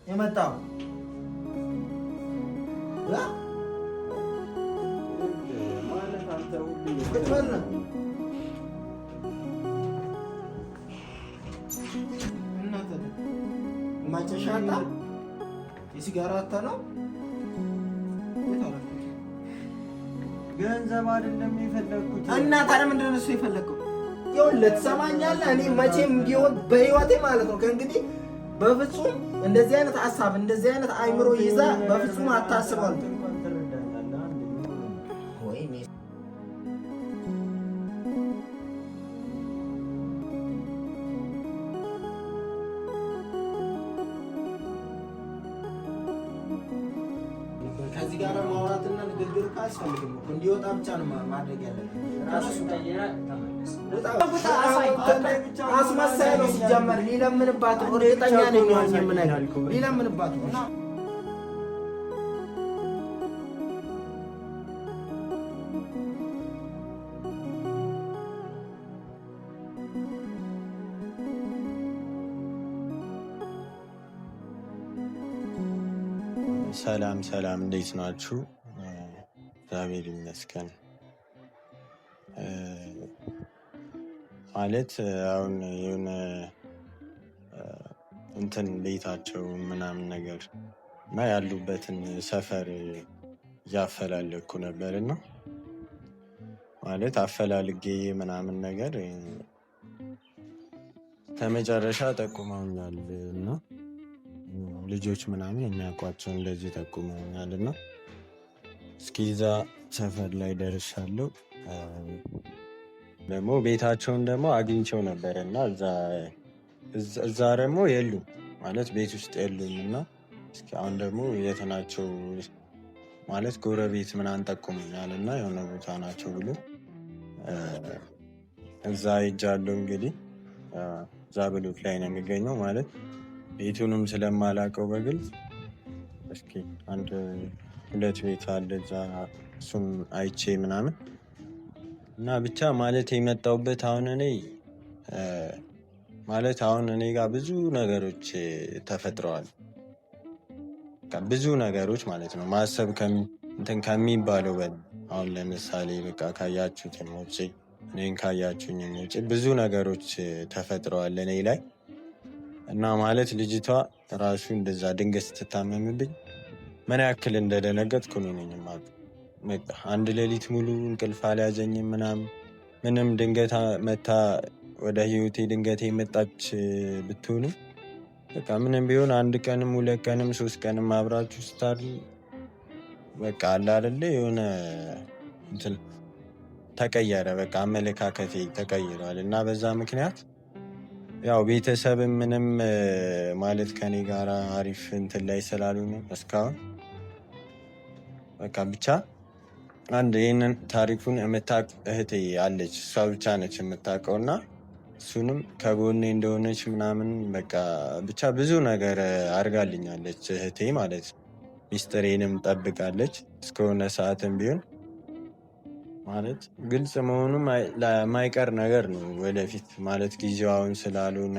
የመጣው ማጨሻታ የሲጋራ አታ ነው። ገንዘብ አይደለም የፈለኩት እና ታዲያ ምንድን ነው እሱ የፈለከው? ይኸውልህ ትሰማኛለህ? እኔ መቼም ቢሆን በህይወቴ ማለት ነው ከእንግዲህ በፍጹም እንደዚህ አይነት ሀሳብ እንደዚህ አይነት አይምሮ ይዛ በፍጹም አታስባል። ከዚህ ጋር ማውራትና ንግግር ካስፈልግም እንዲወጣ ብቻ ነው ማድረግ ያለብን። አስመሳይ ነው ሲጀመር። ሊለምንባት እርግጠኛ ነኝ የምነግርህ ሊለምንባት ነው። ሰላም ሰላም፣ እንዴት ናችሁ? እግዚአብሔር ይመስገን። ማለት አሁን የሆነ እንትን ቤታቸው ምናምን ነገር እና ያሉበትን ሰፈር እያፈላለኩ ነበር እና ማለት አፈላልጌ ምናምን ነገር ከመጨረሻ ጠቁመውኛል እና ልጆች ምናምን የሚያውቋቸው እንደዚህ ጠቁመውኛል እና እስኪ እዛ ሰፈር ላይ ደርሻለሁ። ደግሞ ቤታቸውን ደግሞ አግኝቸው ነበር እና እዛ ደግሞ የሉም ማለት ቤት ውስጥ የሉም እና እስኪ አሁን ደግሞ የት ናቸው ማለት ጎረቤት ምናምን ጠቁመኛል እና የሆነ ቦታ ናቸው ብሎ እዛ ሄጃለሁ። እንግዲህ እዛ ብሎት ላይ ነው የሚገኘው ማለት ቤቱንም ስለማላውቀው በግልጽ እስኪ አንድ ሁለት ቤት አለ እዛ እሱም አይቼ ምናምን እና ብቻ ማለት የመጣሁበት አሁን እኔ ማለት አሁን እኔ ጋር ብዙ ነገሮች ተፈጥረዋል። ብዙ ነገሮች ማለት ነው ማሰብ እንትን ከሚባለው በል አሁን ለምሳሌ በቃ ካያችሁት ውጭ እኔን ካያችሁኝ ውጭ ብዙ ነገሮች ተፈጥረዋል እኔ ላይ እና ማለት ልጅቷ ራሱ እንደዛ ድንገት ስትታመምብኝ ምን ያክል እንደደነገጥኩ እኔ ነኝ የማውቀው። አንድ ሌሊት ሙሉ እንቅልፍ አልያዘኝም ምናምን። ምንም ድንገት መታ ወደ ህይወቴ ድንገት የመጣች ብትሆንም በቃ ምንም ቢሆን አንድ ቀንም ሁለት ቀንም ሶስት ቀንም አብራችሁ ስታድሩ በቃ አለ አይደለ የሆነ እንትን ተቀየረ። በቃ አመለካከቴ ተቀይሯል እና በዛ ምክንያት ያው ቤተሰብም ምንም ማለት ከኔ ጋር አሪፍ እንትን ላይ ስላልሆነ እስካሁን በቃ ብቻ አንድ ይህንን ታሪኩን የምታውቅ እህቴ አለች። እሷ ብቻ ነች የምታውቀው እና እሱንም ከጎኔ እንደሆነች ምናምን በቃ ብቻ ብዙ ነገር አድርጋልኛለች እህቴ ማለት ሚስጥሬንም ጠብቃለች እስከሆነ ሰዓትም ቢሆን ማለት ግልጽ መሆኑም ለማይቀር ነገር ነው ወደፊት ማለት ጊዜው አሁን ስላልሆነ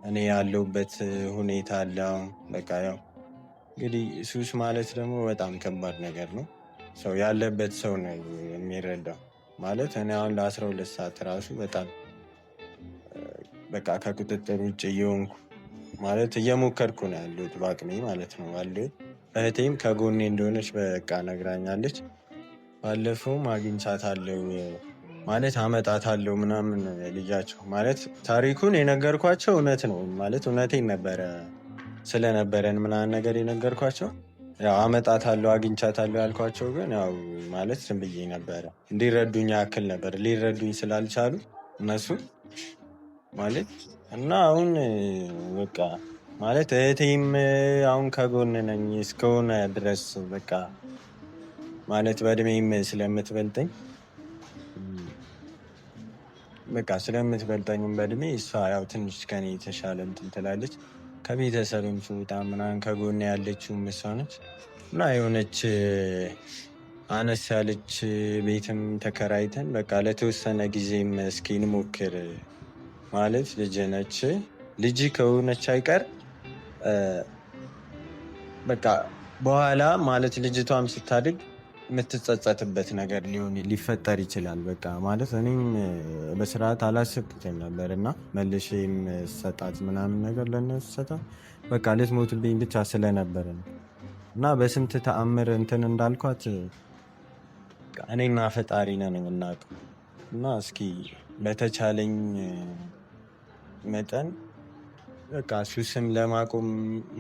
እኔ ያለሁበት ሁኔታ አለ። አሁን በቃ ያው እንግዲህ ሱስ ማለት ደግሞ በጣም ከባድ ነገር ነው። ሰው ያለበት ሰው ነው የሚረዳው። ማለት እኔ አሁን ለ12 ሰዓት ራሱ በጣም በቃ ከቁጥጥር ውጭ እየሆንኩ ማለት እየሞከርኩ ነው ያለሁት በአቅሜ ማለት ነው ያለሁት። እህቴም ከጎኔ እንደሆነች በቃ ነግራኛለች። ባለፈውም አግኝቻታለሁ ማለት አመጣታለሁ ምናምን ልጃቸው ማለት ታሪኩን የነገርኳቸው እውነት ነው ማለት እውነቴን ነበረ ስለነበረን ምናምን ነገር የነገርኳቸው ያው አመጣታለሁ አግኝቻታለሁ ያልኳቸው ግን ያው ማለት ዝም ብዬ ነበረ እንዲረዱኝ ያክል ነበር። ሊረዱኝ ስላልቻሉ እነሱ ማለት እና አሁን በቃ ማለት እህቴም አሁን ከጎን ነኝ እስከሆነ ድረስ በቃ ማለት በእድሜም ስለምትበልጠኝ በቃ ስለምትበልጠኝም በእድሜ እሷ ያው ትንሽ ከኔ የተሻለ እንትን ትላለች። ከቤተሰብም ስወጣ ምናምን ከጎን ያለችው እሷ ነች እና የሆነች አነስ ያለች ቤትም ተከራይተን በቃ ለተወሰነ ጊዜም እስኪ እንሞክር ማለት ልጅ ነች። ልጅ ከሆነች አይቀር በቃ በኋላ ማለት ልጅቷም ስታድግ የምትጸጸትበት ነገር ሊፈጠር ይችላል። በቃ ማለት እኔም በስርዓት አላሰብኩትም ነበር እና መልሼም ሰጣት ምናምን ነገር ለእነሱ ሰጣ በቃ ልትሞትብኝ ብቻ ስለነበረ ነው እና በስንት ተአምር እንትን እንዳልኳት እኔና ፈጣሪ ነን የምናውቀው እና እስኪ በተቻለኝ መጠን በቃ ሱስም ለማቆም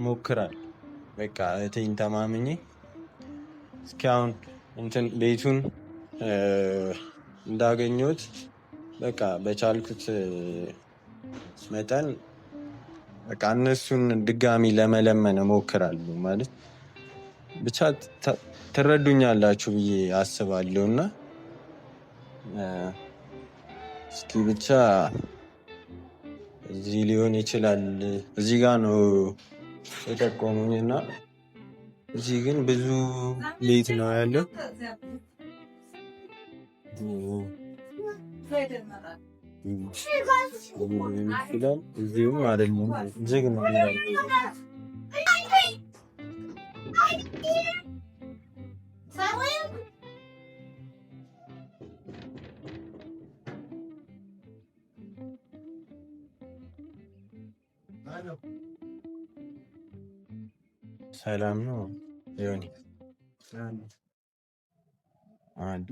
ሞክራል። በቃ እህቴን ተማምኜ እስኪ አሁን እንትን ቤቱን እንዳገኘሁት በቃ በቻልኩት መጠን በቃ እነሱን ድጋሚ ለመለመን እሞክራለሁ። ማለት ብቻ ትረዱኛላችሁ ብዬ አስባለሁ እና እስኪ ብቻ እዚህ ሊሆን ይችላል እዚህ ጋ ነው የጠቆሙኝ እና እዚህ ግን ብዙ ቤት ነው ያለው። እዚሁም አይደለም ዝግ ነው። ሰላም ነው ዮኒ?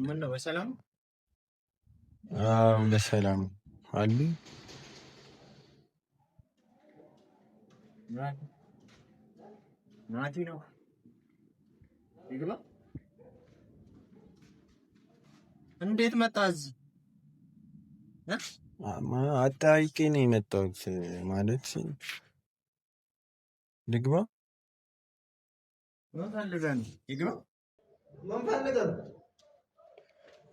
ምነው በሰላም? አዎ በሰላም አሉ። ናቲ ነው ይግባ። እንዴት መጣ እዚህ? አጠያይቄ ነው የመጣሁት። ማለት ልግባ? ምን ፈልገህ ነው? ይግባ። ምን ፈልገህ ነው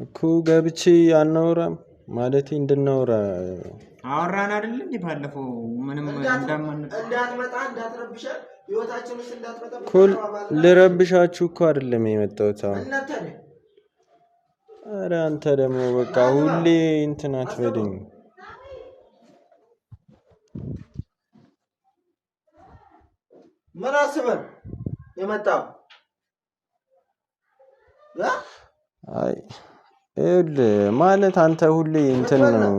እኮ? ገብቼ አናወራም ማለት እንድናወራ አወራን አይደል እንዴ? ባለፈው ምንም እንዳትመጣ እንዳትረብሻል ህይወታችን ውስጥ እንዳትመጣ እኮ ልረብሻችሁ እኮ አይደለም የመጣሁት። አሁን ኧረ አንተ ደግሞ በቃ ሁሌ እንትን አትበለኝ። ምን አስበን የመጣው? አይ ይኸውልህ ማለት አንተ ሁሌ እንትን ነው።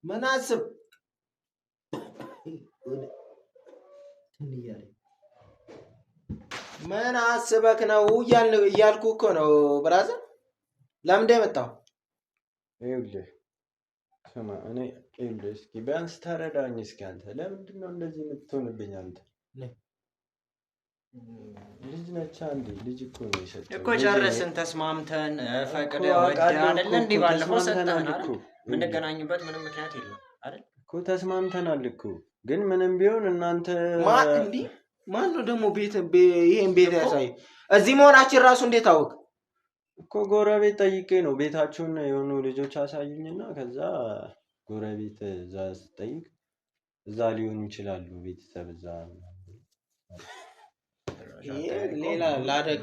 ምን አስብ ምን አስበክ ነው እያልኩ እኮ ነው ብራዘር። ለምንድን የመጣው? ይኸውልህ ስማ፣ እኔ ይኸውልህ እስኪ ቢያንስ ተረዳኝ እስኪ። አንተ ለምንድን ነው እንደዚህ የምትሆንብኝ? አንተ ልጅ ነች አንዴ ልጅ እኮ ነው የሰጠው እኮ ጨርስን ተስማምተን ፈቅደህ ወደህ አይደለ እንዴ? ባለፈው ሰጠህን አይደል? የምንገናኝበት ምንም ምክንያት የለም አይደል እኮ ተስማምተናል እኮ። ግን ምንም ቢሆን እናንተ ማን ነው ደግሞ ይሄን ቤት ያሳይ? እዚህ መሆናችን ራሱ እንዴት አወቅ? እኮ ጎረቤት ጠይቄ ነው። ቤታችሁን የሆኑ ልጆች አሳዩኝና ከዛ ጎረቤት እዛ ስጠይቅ እዛ ሊሆኑ ይችላሉ ቤተሰብ እዛ ሌላ ላደግ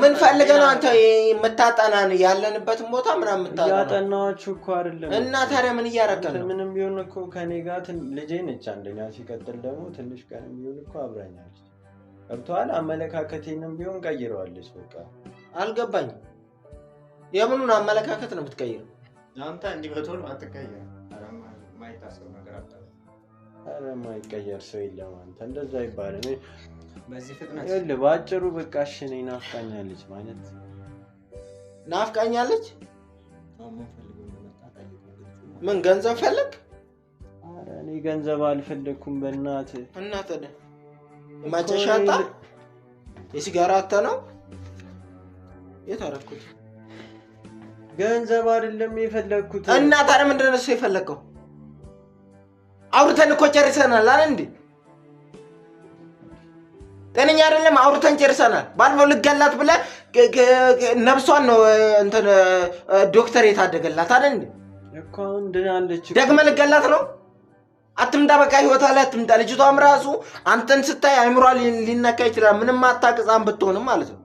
ምን ፈልገህ ነው አንተ የምታጠናን? ያለንበትን ቦታ ምናምን የምታጠናው ያጠናችሁ እኮ አይደለም። እና ታዲያ ምን እያደረግህ ነው? ምንም ቢሆን እኮ ከኔ ጋር ልጄ ነች አንደኛ። ሲቀጥል ደግሞ ትንሽ ቀንም ቢሆን እኮ አብራኛለች። ገብቶሃል? አመለካከቴንም ቢሆን ቀይረዋለች። በቃ አልገባኝም። የምኑን አመለካከት ነው የምትቀይረው? አንተ እንዲህ በቶሎ አትቀየር። ማይታሰብ ነገር አለ። ኧረ ማይቀየር ሰው የለም። አንተ እንደዛ ይባላል በዚህ ፍጥነት? ይኸውልህ በአጭሩ በቃ እሺ እኔ ናፍቃኛለች ማለት ናፍቃኛለች። ምን ገንዘብ ፈለግ? ኧረ እኔ ገንዘብ አልፈለኩም በእናትህ። እናትህ ማጨሻታ የሲጋራ አታ ነው የታረኩት። ገንዘብ አይደለም የፈለኩት። እና ታዲያ ምንድን ነው እሱ የፈለከው? አውርተን እኮ ጨርሰናል አይደል እንዴ? ጤነኛ አይደለም። አውርተን ጨርሰናል። ባልፈው ልገላት ብለህ ነፍሷን ነው እንትን ዶክተር የታደገላት አይደል እንዴ? እኮ እንድናለች ደግመህ ልገላት ነው? አትምጣ፣ በቃ ህይወቷ ላይ አትምጣ። ልጅቷም ራሱ አንተን ስታይ አይምሯ ሊነካ ይችላል። ምንም አታቅዛም ብትሆንም ማለት ነው።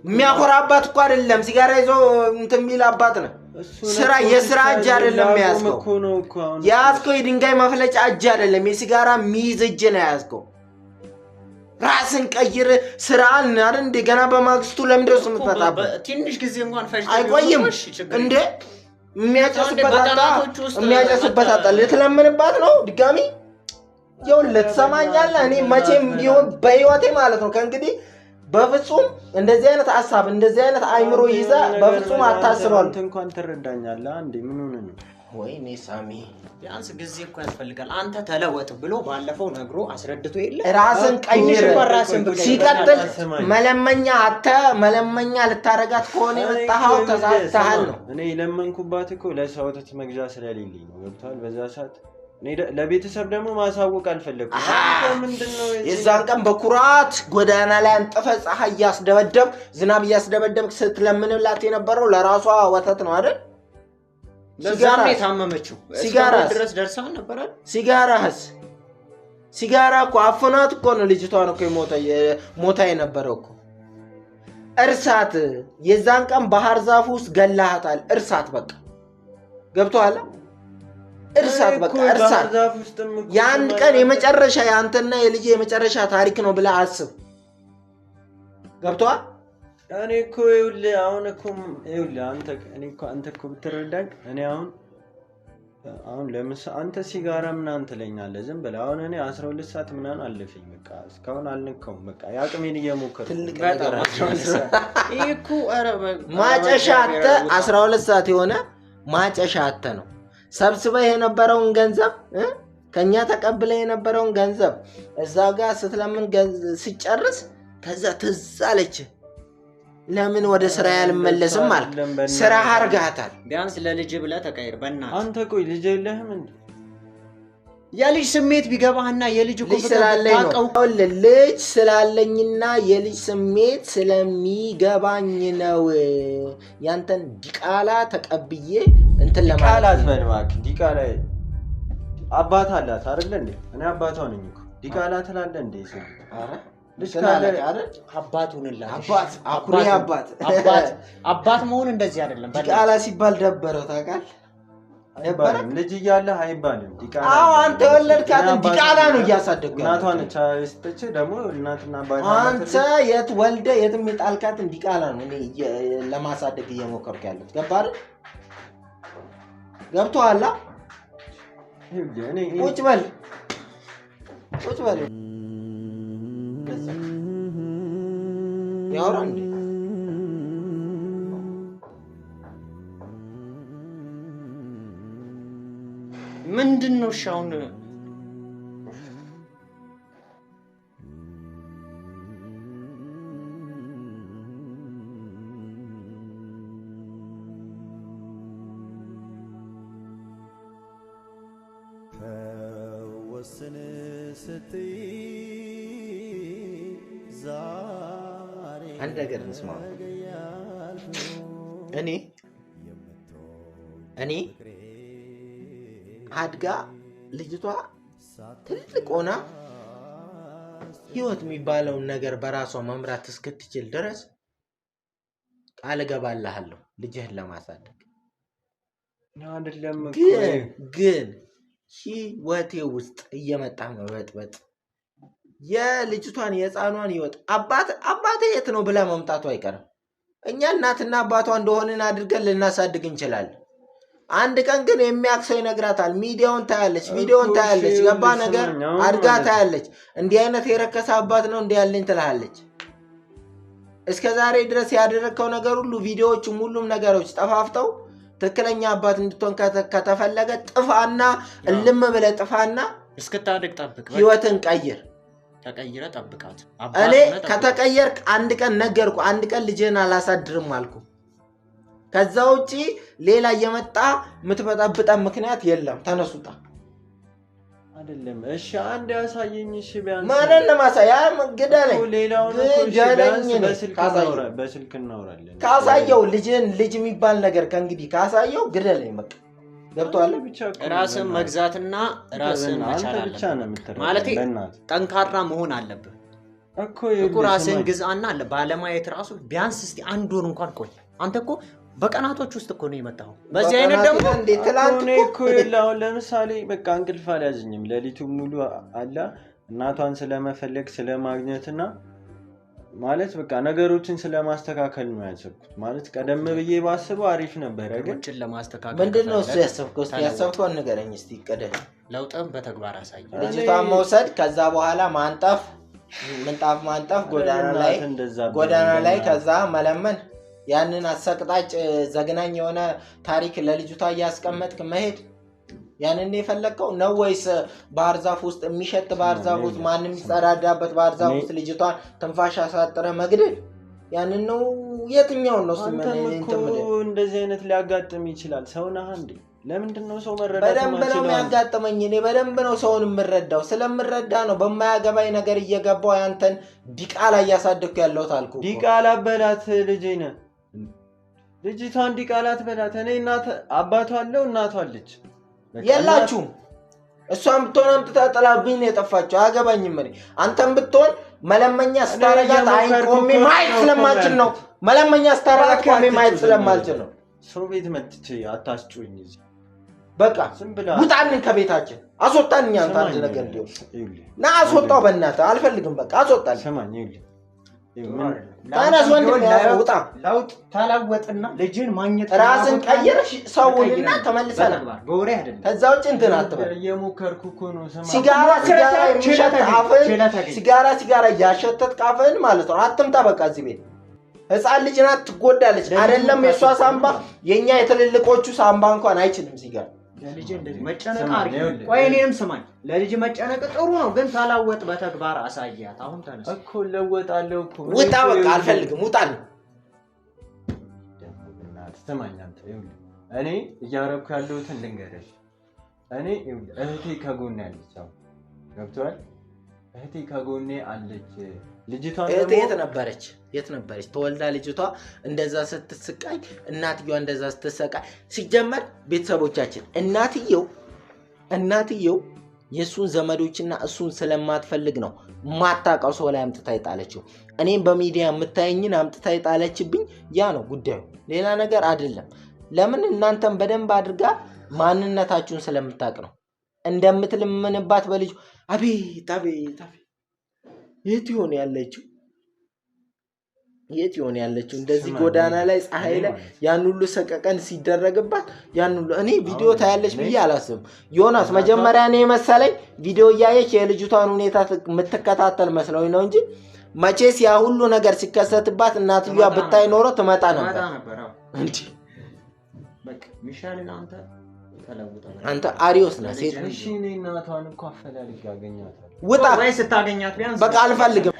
የሚያኮራ አባት እኮ አይደለም። ሲጋራ ይዞ እንትን የሚል አባት ነው። ስራ የስራ እጅ አይደለም ያዝከው የድንጋይ መፍለጫ እጅ አይደለም የሲጋራ ሚይዝ እጅ ነው ያዝከው ራስን ቀይር ስራን አይደል እንደገና በማግስቱ ለምንድነው የምትፈታበት ትንሽ ጊዜ እንኳን ፈጅቶ አይቆይም እንዴ የሚያጨስበት አጣ ልትለምንባት ነው ድጋሚ ይኸውልህ ትሰማኛለህ እኔ መቼም ቢሆን በህይወቴ ማለት ነው ከእንግዲህ በፍጹም እንደዚህ አይነት ሐሳብ እንደዚህ አይነት አይምሮ ይዛ በፍጹም አታስባል እንኳን ትረዳኛለህ አንዴ ምን ሆነ ነው ወይኔ ሳሚ ቢያንስ ጊዜ እኮ ያስፈልጋል አንተ ተለወጥ ብሎ ባለፈው ነግሮ አስረድቶ የለ ራስን ቀይር ሲቀጥል መለመኛ ልታረጋት ከሆነ የመጣኸው ተሳስተሃል ነው እኔ ለመንኩባት እኮ ለሰው ወተት መግዣ ስለሌለኝ ነው ገብቷል በዛ ሰዓት ለቤተሰብ ደግሞ ማሳወቅ አልፈለኩም ምንድነው የዛን ቀን በኩራት ጎዳና ላይ አንጠፈ ፀሐይ ያስደበደብ ዝናብ ያስደበደብ ስትለምንላት የነበረው ለራሷ ወተት ነው አይደል ለዛም የታመመችው ሲጋራ ድረስ ደርሳ ነበር ሲጋራ እኮ አፈናት እኮ ነው ልጅቷን እኮ ሞታ የነበረው እኮ እርሳት የዛን ቀን ባህር ዛፍ ውስጥ ገላሃታል እርሳት በቃ ገብቶሃል እርሳት በቃ እርሳት ያን ቀን የመጨረሻ ያንተና የልጅ የመጨረሻ ታሪክ ነው ብለህ አስብ ገብቶሃል እኔ እኮ ይኸውልህ አሁን እኮ ይኸውልህ አንተ እኮ ብትረዳኝ እኔ አሁን ለምሳሌ አንተ ሲጋራ ምናምን ትለኛለህ ዝም ብለህ አሁን እኔ 12 ሰዓት ምናምን አለፈኝ በቃ እስካሁን አልነካውም በቃ ያቅሜን እየሞከርኩ ትልቅ ነገር እኮ ኧረ ማጨሻ አተ 12 ሰዓት የሆነ ማጨሻ አተ ነው ሰብስበህ የነበረውን ገንዘብ ከኛ ተቀብለህ የነበረውን ገንዘብ እዛ ጋር ስትለምን ሲጨርስ ከዛ ትዝ አለች ለምን ወደ ስራ ያልመለስም ማለት ስራ አርጋታል ቢያንስ ለልጅ ብለህ ተቀይር በእናትህ አንተ ቆይ ልጅ የለህም እንዴ የልጅ ስሜት ቢገባህና የልጅ እኮ ልጅ ስላለኝና የልጅ ስሜት ስለሚገባኝ ነው ያንተን ዲቃላ ተቀብዬ እንትን ለማለት በልማክ ዲቃላ አባት አላት አይደል እንዴ እኔ አባቷ ነኝ እኮ ዲቃላ ትላለህ እንዴ አረ ልጅካለ አይደል አባቱንላሽ አኩሪ አባት መሆን እንደዚህ አይደለም ዲቃላ ሲባል ደበረው ታውቃለህ አይባልም ልጅ እያለ አይባልም ዲቃላ አዎ አንተ ወለድካትን ዲቃላ ነው እያሳደግከው እናቷን ቻስተች ደግሞ እናትና አባት አንተ የት ወልደ የትም ይጣልካትን ዲቃላ ነው እኔ ለማሳደግ እየሞከርኩ ያለሁት ገባህ ገብቶሃል ቁጭ በል ያውራ እንዴ ምንድነው ሻውን ወሰነ ስትይ አንድ ነገር እንስማ እኔ አድጋ ልጅቷ ትልቅ ሆና ህይወት የሚባለውን ነገር በራሷ መምራት እስክትችል ድረስ ቃል እገባልሃለሁ ልጅህን ለማሳደግ አይደለም ግን ህይወቴ ውስጥ እየመጣ መበጥበጥ የልጅቷን የህፃኗን ህይወት አባቴ የት ነው ብላ መምጣቱ አይቀርም እኛ እናትና አባቷ እንደሆነን አድርገን ልናሳድግ እንችላለን አንድ ቀን ግን የሚያክሰው ይነግራታል ሚዲያውን ታያለች ገባ ነገር አድጋ ታያለች እንዲህ አይነት የረከሰ አባት ነው እንዲህ ያለኝ ትላለች እስከ ዛሬ ድረስ ያደረከው ነገር ሁሉ ቪዲዮዎቹም ሁሉም ነገሮች ጠፋፍተው ትክክለኛ አባት እንድትሆን ከተፈለገ ጥፋና እልም ብለህ ጥፋና እስክታድግ ጠብቅ ህይወትን ቀይር ተቀይረ ጠብቃት እኔ ከተቀየርክ አንድ ቀን ነገርኩ አንድ ቀን ልጅህን አላሳድርም አልኩ ከዛ ውጪ ሌላ እየመጣ ምትበጣብጣም ምክንያት የለም ተነሱጣ አይደለም እሺ አንድ ያሳየኝ እሺ ቢያንስ ማንን ለማሳያ ግዳለኝ ሌላውን በስልክ እናወራለን ካሳየው ልጅ የሚባል ነገር ከእንግዲህ ካሳየው ግዳለኝ በቃ ገብቷል ራስን መግዛትና ራስን መቻል ብቻ ነው የምትረዳው ማለት ጠንካራ መሆን አለብህ እኮ ራስን ግዛና ባለማየት ራሱ ቢያንስ እስቲ አንድ ወር እንኳን ቆይ አንተ እኮ በቀናቶች ውስጥ እኮ ነው የመጣው። በዚህ አይነት ደግሞ እንዴት ትላንት እኮ ይላው ለምሳሌ በቃ እንቅልፍ አልያዝኝም ሌሊቱን ሙሉ አላ እናቷን ስለመፈለግ ስለማግኘትና ማለት በቃ ነገሮችን ስለማስተካከል ነው ያሰብኩት። ማለት ቀደም ብዬ ባስበው አሪፍ ነበር ግን ለማስተካከል ምንድነው እሱ ያሰብከው? እስቲ ያሰብከው ንገረኝ እስቲ። ቀደም ለውጥም በተግባር አሳይ። ልጅቷን መውሰድ ከዛ በኋላ ማንጠፍ ምንጣፍ ማንጠፍ ጎዳና ላይ ከዛ መለመን ያንን አሰቅጣጭ ዘግናኝ የሆነ ታሪክ ለልጅቷ እያስቀመጥክ መሄድ ያንን የፈለከው ነው ወይስ ባህር ዛፍ ውስጥ የሚሸት ባህር ዛፍ ውስጥ ማንም ይጸዳዳበት ባህር ዛፍ ውስጥ ልጅቷን ትንፋሽ አሳጥረ መግደል? ያንን ነው የትኛው ነው? እንደዚህ አይነት ሊያጋጥም ይችላል። ሰው ነህ እንዴ? ለምንድነው ሰው መረዳት በደንብ ነው የሚያጋጥመኝ? እኔ በደንብ ነው ሰውን የምረዳው። ስለምረዳ ነው በማያገባኝ ነገር እየገባው ያንተን ዲቃላ እያሳደኩ ያለሁት አልኩ። ዲቃላ በላት ልጄ ነህ። ልጅቷን ዲቃላ ትበላት። እኔ እናት አባቷ አለው እናቷ አለች የላችሁም። እሷን ብትሆን አምጥታ ጥላብኝ ነው የጠፋችው። አያገባኝም። እኔ አንተም ብትሆን መለመኛ ስታረጋት አይቆሜ ማየት ስለማልችል ነው። መለመኛ ስታረጋት ቆሜ ማየት ስለማልችል ነው። ሰው ቤት መጥቼ አታስጩኝ እዚህ በቃ ውጣልን ከቤታችን አስወጣን። አንተ አንድ ነገር እንዲሁ ና አስወጣው በእናትህ አልፈልግም። በቃ አስወጣን። ሰማኝ ይኸውልህ ታናስ ወንድም ውጣ። ለውጥ ተለወጥና ልጅን ማግኘት ራስን ቀይረሽ ሰውንና ተመልሰና በወሬ አይደለም። ከዛ ውጭ እንትን አትበል። እየሞከርኩ እኮ ነው። ሰማኝ ሲጋራ እያሸተት ቃፍህን ማለት ነው። አትምጣ በቃ እዚህ ቤት። ህፃን ልጅ ናት ትጎዳለች። አይደለም የሷ ሳምባ የኛ የትልልቆቹ ሳምባ እንኳን አይችልም ሲጋራ። ለልጅ እንደዚህ መጨነቅ አሪፍ። ቆይ እኔንም ስማኝ። ለልጅ መጨነቅ ጥሩ ነው ግን ታላወጥ በተግባር አሳያት። አሁን ተነስ እኮ ለወጣለው እኮ ውጣ። በቃ አልፈልግም። ውጣልኝ። ስማኝ አንተ ይኸውልህ እኔ እያረኩ ያለሁትን ልንገርሽ። እኔ እህቴ ከጎኔ አለች። አሁን ገብቶሃል? እህቴ ከጎኔ አለች። ልጅቷ እህቴ የት ነበረች? ተወልዳ ልጅቷ እንደዛ ስትስቃይ እናትየዋ እንደዛ ስትሰቃይ ሲጀመር ቤተሰቦቻችን እናትየው የሱን ዘመዶችና እሱን ስለማትፈልግ ነው ማታቀው ሰው ላይ አምጥታ ይጣለችው። እኔም በሚዲያ የምታየኝን አምጥታ ይጣለችብኝ። ያ ነው ጉዳዩ፣ ሌላ ነገር አይደለም። ለምን እናንተም በደንብ አድርጋ ማንነታችሁን ስለምታቅ ነው እንደምትልምንባት በልጅ አቤት የት ይሆን ያለችው እንደዚህ ጎዳና ላይ ፀሐይ ላይ ያን ሁሉ ሰቀቀን ሲደረግባት ያን ሁሉ እኔ ቪዲዮ ታያለች ብዬ አላስብም። ዮናስ መጀመሪያ እኔ መሰለኝ ቪዲዮ እያየች የልጅቷን ሁኔታ የምትከታተል መስሎኝ ነው እንጂ መቼስ ያ ሁሉ ነገር ሲከሰትባት እናትየዋ ብታይ ኖሮ ትመጣ ነበር እንዴ። በቃ ሚሻልን አንተ አሪዮስ ነህ። ሴት እሺ እኔ እናቷን እኮ አፈላልግ ያገኛታል። ውጣ ወይ ስታገኛት ቢያንስ በቃ አልፈልግም።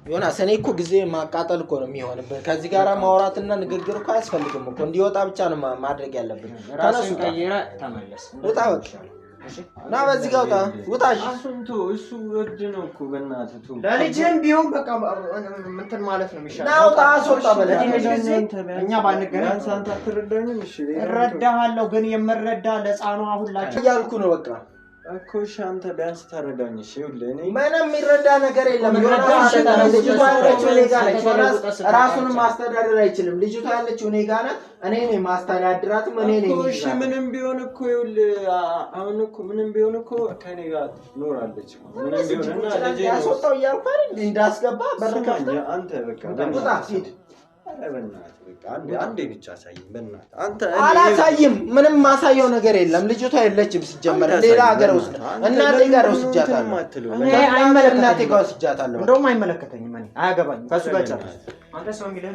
ዮናስ እኔ እኮ ጊዜ ማቃጠል እኮ ነው የሚሆንብህ። ከዚህ ጋራ ማውራትና ንግግር እኮ አያስፈልግም እኮ። እንዲወጣ ብቻ ነው ማድረግ ያለብን። ራስን ቀይረ ተመለስ። ውጣ በቃ ና በዚህ ጋር ውጣ። እሱ ወድ ነው እኮ በእናትህ ለልጅም ቢሆን በቃ እንትን ማለት ነው የሚሻለው። ና ውጣ አስወጣ በለኝ። እኛ ባንገናኝ አንተ አትረዳኝም? እሺ እረዳሃለሁ ግን የምረዳ ለጻኑ ሁላችን እያልኩ ነው በቃ እኮ። እሺ አንተ ቢያንስ ተረዳኝ። እሺ ይኸውልህ እኔ ምንም የሚረዳ ነገር የለም። ልጅቷ ያለችው እኔ ጋር ነች። ራሱንም ማስተዳደር አይችልም። ልጅቷ ያለችው እኔ ጋር ናት። እኔ ነኝ ማስተዳድራትም እኔ ነኝ። እሺ ምንም ቢሆን እኮ ይኸውልህ አሁን እኮ ምንም ቢሆን እኮ ከኔ ጋር ኖራለች። ምንም ቢሆንና ልጅ ያስወጣው እያልኩ አይደል እንዳስገባ በርከፍተ አንተ በቃ ውጣ ሂድ። በእናትህ በቃ አንዴ ብቻ አሳየኝ በእናትህ። አንተ አላሳይም። ምንም ማሳየው ነገር የለም። ልጅቷ የለችም ሲጀመር ሌላ ሀገር ውስጥ እናቴ ጋር ወስጃታለሁ። እናቴ ጋር ወስጃታለሁ። እንደውም አይመለከተኝም። እኔ አያገባኝም። ከሱ ጋር ጨርስ። አንተ ሰው የሚልህ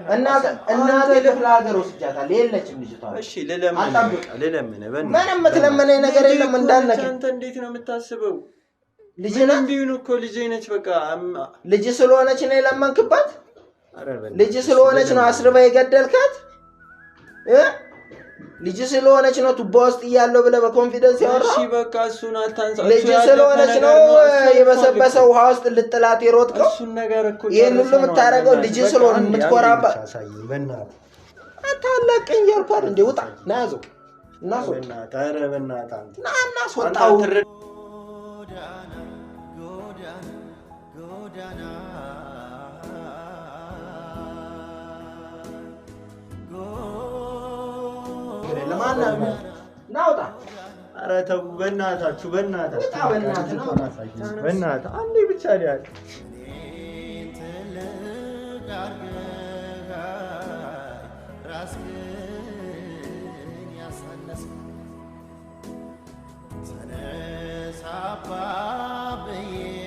እናቴ ክፍለ ሀገር ወስጃታለሁ። የለችም ልጅቷ። እሺ ልለምን ምንም የምትለመነኝ ነገር የለም። እንዳልነክ አንተ እንዴት ነው የምታስበው? ልጅ ነች ቢሆን እኮ ልጅ ነች። በቃ ልጅ ስለሆነች ነው የለመንክባት። ልጅ ስለሆነች ነው አስርባ የገደልካት። ልጅ ስለሆነች ነው ቱቦ ውስጥ እያለው ብለህ በኮንፊደንስ ያወራው። እሺ በቃ እሱን አታንሳ። ልጅ ስለሆነች ነው የበሰበሰ ውሃ ውስጥ ልጥላት የሮጥከው። እሱን ነገር እኮ ይሄን ሁሉ የምታረገው ልጅ ስለሆነ የምትኮራባት። አታላቀኝ ያልኳት እንዴ። ውጣ ና ያዘው እና እናስወጣው። ናውጣ ኧረ ተው በእናታችሁ በእናትህ አንዴ ብቻ ሊያል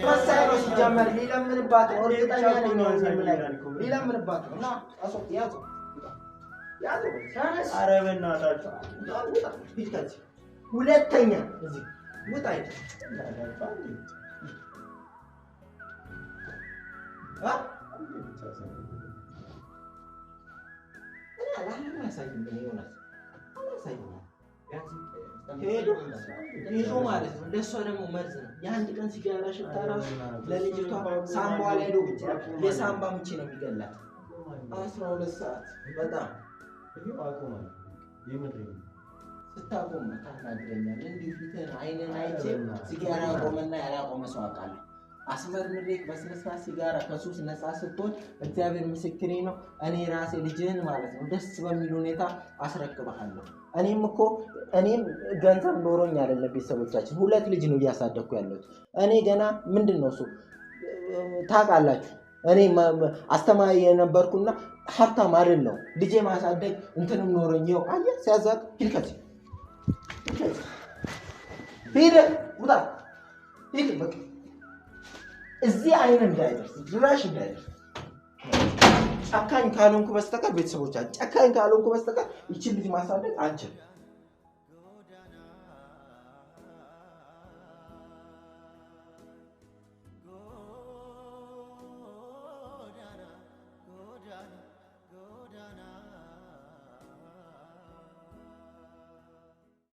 መሳሪያ ሲጀመር ሊለምንባት እርግጠኛ ነኝ ሊለምንባት እና ያዘው ኧረ በእናታችሁ ሁለተኛ እዚህ ውጣ ሄዶ ማለት ነው። እንደሷ ደግሞ መርዝ ነው። የአንድ ቀን ሲጋራ ሽታ ራሱ ለልጅቷ ሳምባ ላይ ሄዶ ብቻ የሳምባ ምች ነው የሚገላት። 12 ሰዓት በጣም ስታቆም ታናግረኛለህ። እንዲሁ ፊትህን አይንን አይቼ ሲጋራ ያቆመና ያላቆመ ሰው አውቃለሁ። አስመርምሬክ በስነ ስርዓት ሲጋራ ከሱስ ነፃ ስትሆን እግዚአብሔር ምስክሬ ነው። እኔ ራሴ ልጅህን ማለት ነው ደስ በሚል ሁኔታ አስረክብሃለሁ። እኔም ገንዘብ ኖሮኝ አይደለም ቤተሰቦቻችን 2 ልጅ ነው እያሳደግኩ ያለሁት። እኔ ገና ምንድን ነው እሱ ታውቃላችሁ። እኔ አስተማሪ የነበርኩና ሀብታም አይደለሁ። ልጄ ማሳደግ እንትንም ኖሮኝ ይኸው አየህ ሲያዛቅ ሂድ ውጣ ሂድ በቃ እዚህ አይን እንዳይደርስ ድራሽ እንዳይደርስ። ጨካኝ ካልሆንኩ በስተቀር ቤተሰቦቻችን ጨካኝ ካልሆንኩ በስተቀር ይቺን ልጅ ማሳደግ አንችልም።